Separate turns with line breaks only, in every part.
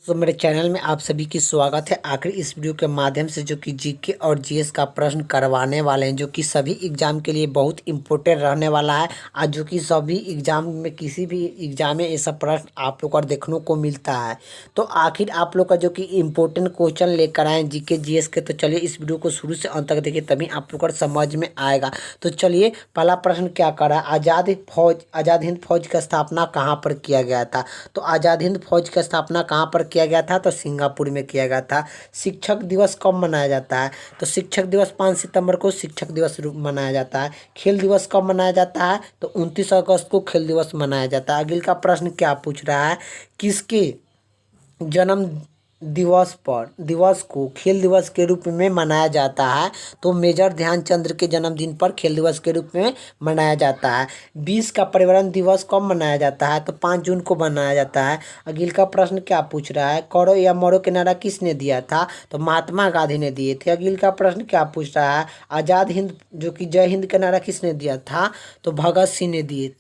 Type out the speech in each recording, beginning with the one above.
तो मेरे चैनल में आप सभी की स्वागत है। आखिर इस वीडियो के माध्यम से जो कि जीके और जीएस का प्रश्न करवाने वाले हैं, जो कि सभी एग्जाम के लिए बहुत इम्पोर्टेंट रहने वाला है। आज जो कि सभी एग्जाम में किसी भी एग्जाम में ये सब प्रश्न आप लोग को देखने को मिलता है। तो आखिर आप लोग का जो कि इम्पोर्टेंट क्वेश्चन लेकर आए जीके जीएस के, तो चलिए इस वीडियो को शुरू से अंत तक देखिए, तभी आप लोग को समझ में आएगा। तो चलिए पहला प्रश्न क्या करा, आज़ाद हिंद फौज की स्थापना कहाँ पर किया गया था। तो आज़ाद हिंद फौज की स्थापना कहाँ पर किया गया था, तो सिंगापुर में किया गया था। शिक्षक दिवस कब मनाया जाता है, तो शिक्षक दिवस 5 सितंबर को शिक्षक दिवस मनाया जाता है। खेल दिवस कब मनाया जाता है, तो 29 अगस्त को खेल दिवस मनाया जाता है। अगले का प्रश्न क्या पूछ रहा है, किसके जन्म दिवस को खेल दिवस के रूप में मनाया जाता है, तो मेजर ध्यानचंद्र के जन्मदिन पर खेल दिवस के रूप में मनाया जाता है। 20 का पर्यावरण दिवस कब मनाया जाता है, तो 5 जून को मनाया जाता है। अगले का प्रश्न क्या पूछ रहा है, करो या मरो के नारा किसने दिया था, तो महात्मा गांधी ने दिए थे। अगले का प्रश्न क्या पूछ रहा है, आज़ाद हिंद जो कि जय हिंद का नारा किसने दिया था, तो भगत सिंह ने दिए,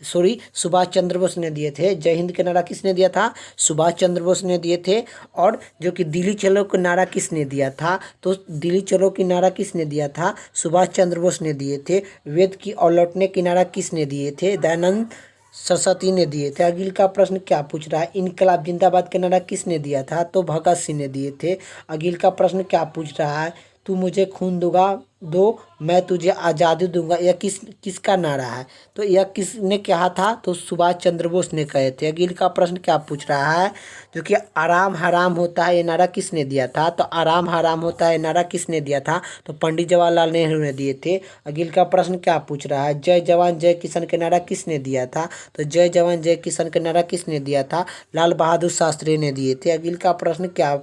सुभाष चंद्र बोस ने दिए थे। जय हिंद का नारा किसने दिया था, सुभाष चंद्र बोस ने दिए थे। और जो कि दिल्ली चलो का नारा किसने दिया था, तो दिल्ली चलो की नारा किसने दिया था, सुभाष चंद्र बोस ने दिए थे। वेद की और लौटने की नारा किसने दिए थे, दयानंद सरस्वती ने दिए थे। अगले का प्रश्न क्या पूछ रहा है, इनकलाब जिंदाबाद का नारा किसने दिया था, तो भगत सिंह ने दिए थे। अगले का प्रश्न क्या पूछ रहा है, तू मुझे खून दूंगा दो मैं तुझे आज़ादी दूंगा, यह किसका नारा है, तो यह किसने कहा था, तो सुभाष चंद्र बोस ने कहे थे। अगले का प्रश्न क्या पूछ रहा है, जो कि आराम हराम होता है ये नारा किसने दिया था, तो आराम हराम होता है नारा किसने दिया था, तो पंडित जवाहरलाल नेहरू ने दिए थे। अगले का प्रश्न क्या पूछ रहा है, जय जवान जय किसान के नारा किसने दिया था, तो जय जवान जय किसान के नारा किसने दिया था, लाल बहादुर शास्त्री ने दिए थे। अगले का प्रश्न क्या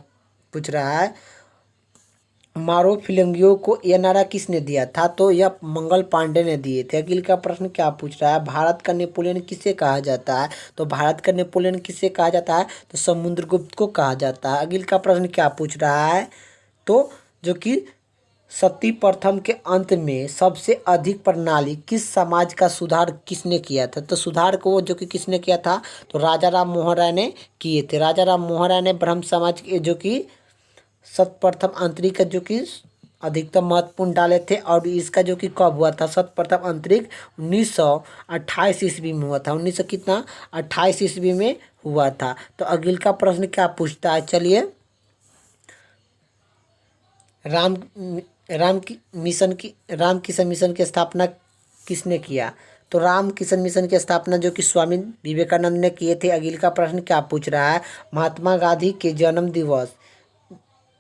पूछ रहा है, मारो फिल्मियों को यह नारा किसने दिया था, तो यह मंगल पांडे ने दिए थे। अगले का प्रश्न क्या पूछ रहा है, भारत का नेपोलियन किसे कहा जाता है, तो भारत का नेपोलियन किसे कहा जाता है, तो समुद्रगुप्त को कहा जाता है। अगले का प्रश्न क्या पूछ रहा है, तो जो कि सती प्रथम के अंत में सबसे अधिक प्रणाली किस समाज का सुधार किसने किया था, तो सुधार को जो कि किसने किया था, तो राजा राम मोहन राय ने किए थे। राजा राम मोहन राय ने ब्रह्म समाज के जो कि सतप्रथम अंतरिक्ष जो कि अधिकतम महत्वपूर्ण डाले थे। और इसका जो कि कब हुआ था, सतप्रथम अंतरिक्ष 1928 ईस्वी में हुआ था। 1900 कितना 28 ईस्वी में हुआ था। तो अगले का प्रश्न क्या पूछता है, चलिए राम राम किशन मिशन की स्थापना किसने किया, तो राम किशन मिशन की स्थापना जो कि स्वामी विवेकानंद ने किए थे। अगले का प्रश्न क्या पूछ रहा है, महात्मा गांधी के जन्म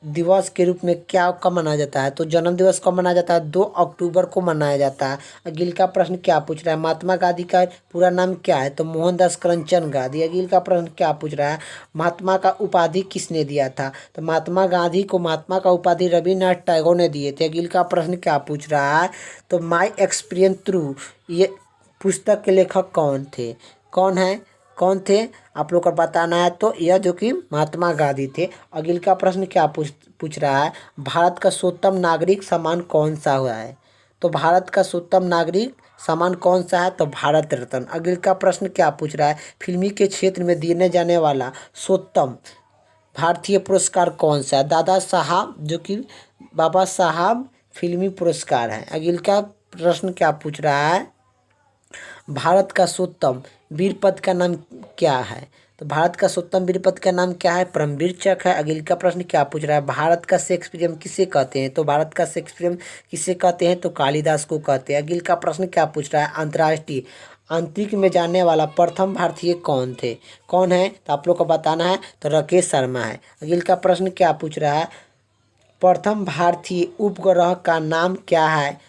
दिवस के रूप में क्या कब मनाया जाता है, तो जन्म दिवस कब मनाया जाता है, 2 अक्टूबर को मनाया जाता है। अगले का प्रश्न क्या पूछ रहा है, महात्मा गांधी का पूरा नाम क्या है, तो मोहनदास करमचंद गांधी। अगले का प्रश्न क्या पूछ रहा है, महात्मा का उपाधि किसने दिया था, तो महात्मा गांधी को महात्मा का उपाधि रविन्द्रनाथ टैगोर ने दिए थे। अगले का प्रश्न क्या पूछ रहा है, तो माई एक्सपीरियंस थ्रू ये पुस्तक के लेखक कौन थे आप लोग को बताना है, तो यह जो कि महात्मा गांधी थे। अगले का प्रश्न क्या पूछ रहा है, भारत का सर्वोत्तम नागरिक सम्मान कौन सा हुआ है, तो भारत का सर्वोत्तम नागरिक सम्मान कौन सा है, तो भारत रत्न। अगले का प्रश्न क्या पूछ रहा है, फिल्मी के क्षेत्र में दिए जाने वाला सर्वोत्तम भारतीय पुरस्कार कौन सा है, दादा साहब जो कि बाबा साहब फिल्मी पुरस्कार है। अगले का प्रश्न क्या पूछ रहा है, भारत का सर्वोत्तम वीर पद का नाम क्या है, तो भारत का सर्वोत्तम वीर पद का नाम क्या है, परमवीर चक्र है। अगले का प्रश्न क्या पूछ रहा है, भारत का शेक्सपियर किसे कहते हैं, तो भारत का शेक्सपियर किसे कहते हैं, तो कालिदास को कहते हैं। अगले का प्रश्न क्या पूछ रहा है, अंतर्राष्ट्रीय अंतरिक्ष में जाने वाला प्रथम भारतीय कौन है, तो आप लोग को बताना है, तो राकेश शर्मा है। अगले का प्रश्न क्या पूछ रहा है, प्रथम भारतीय उपग्रह का नाम क्या है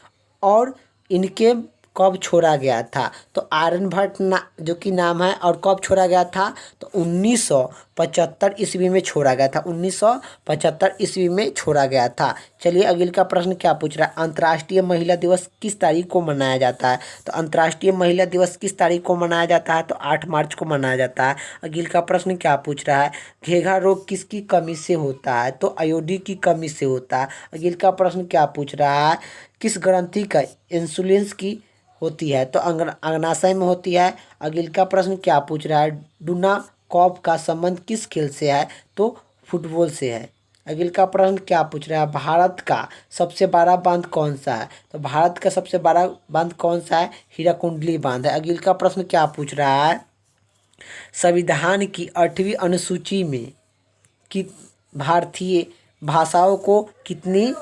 और इनके कब छोड़ा गया था, तो आर्यभट्ट जो कि नाम है, और कब छोड़ा गया था, तो 1975 ईस्वी में छोड़ा गया था। 1975 ईस्वी में छोड़ा गया था। चलिए अगले का प्रश्न क्या पूछ रहा है, अंतर्राष्ट्रीय महिला दिवस किस तारीख को मनाया जाता है, तो अंतर्राष्ट्रीय महिला दिवस किस तारीख को मनाया जाता है, तो 8 मार्च को मनाया जाता है। अगले का प्रश्न क्या पूछ रहा है, घेघा रोग किसकी कमी से होता है, तो आयोडीन की कमी से होता है। अगले का प्रश्न क्या पूछ रहा है, किस ग्रंथि का इंसुलिन की होती है, तो अग्नाशय में होती है। अगले का प्रश्न क्या पूछ रहा है, डूना कॉप का संबंध किस खेल से है, तो फुटबॉल से है। अगले का प्रश्न क्या पूछ रहा है, भारत का सबसे बड़ा बांध कौन सा है? तो भारत का सबसे बड़ा बांध कौन सा है? हीराकुंडली बांध है। अगले का प्रश्न क्या पूछ रहा है, संविधान की 8वीं अनुसूची में कि भारतीय भाषाओं को कितनी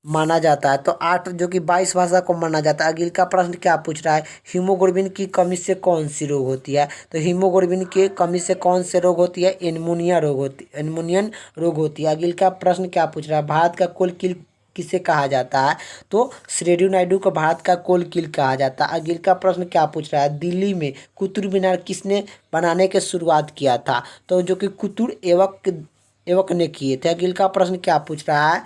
माना जाता है? तो 8 जो कि 22 भाषा को माना जाता है। अगले का प्रश्न क्या पूछ रहा है, हीमोग्लोबिन की कमी से कौन सी रोग होती है? तो हीमोग्लोबिन की कमी से कौन से रोग होती है? एनीमियन रोग होती है। अगले का प्रश्न क्या पूछ रहा है, भारत का कोल किल किसे कहा जाता है? तो श्रीदेवी नायडू को भारत का कोल किल कहा जाता है। अगले का प्रश्न क्या पूछ रहा है, दिल्ली में कुतुब मीनार किसने बनाने की शुरुआत किया था? तो जो कि कुतुब ऐबक ने किए थे। अगले का प्रश्न क्या पूछ रहा है,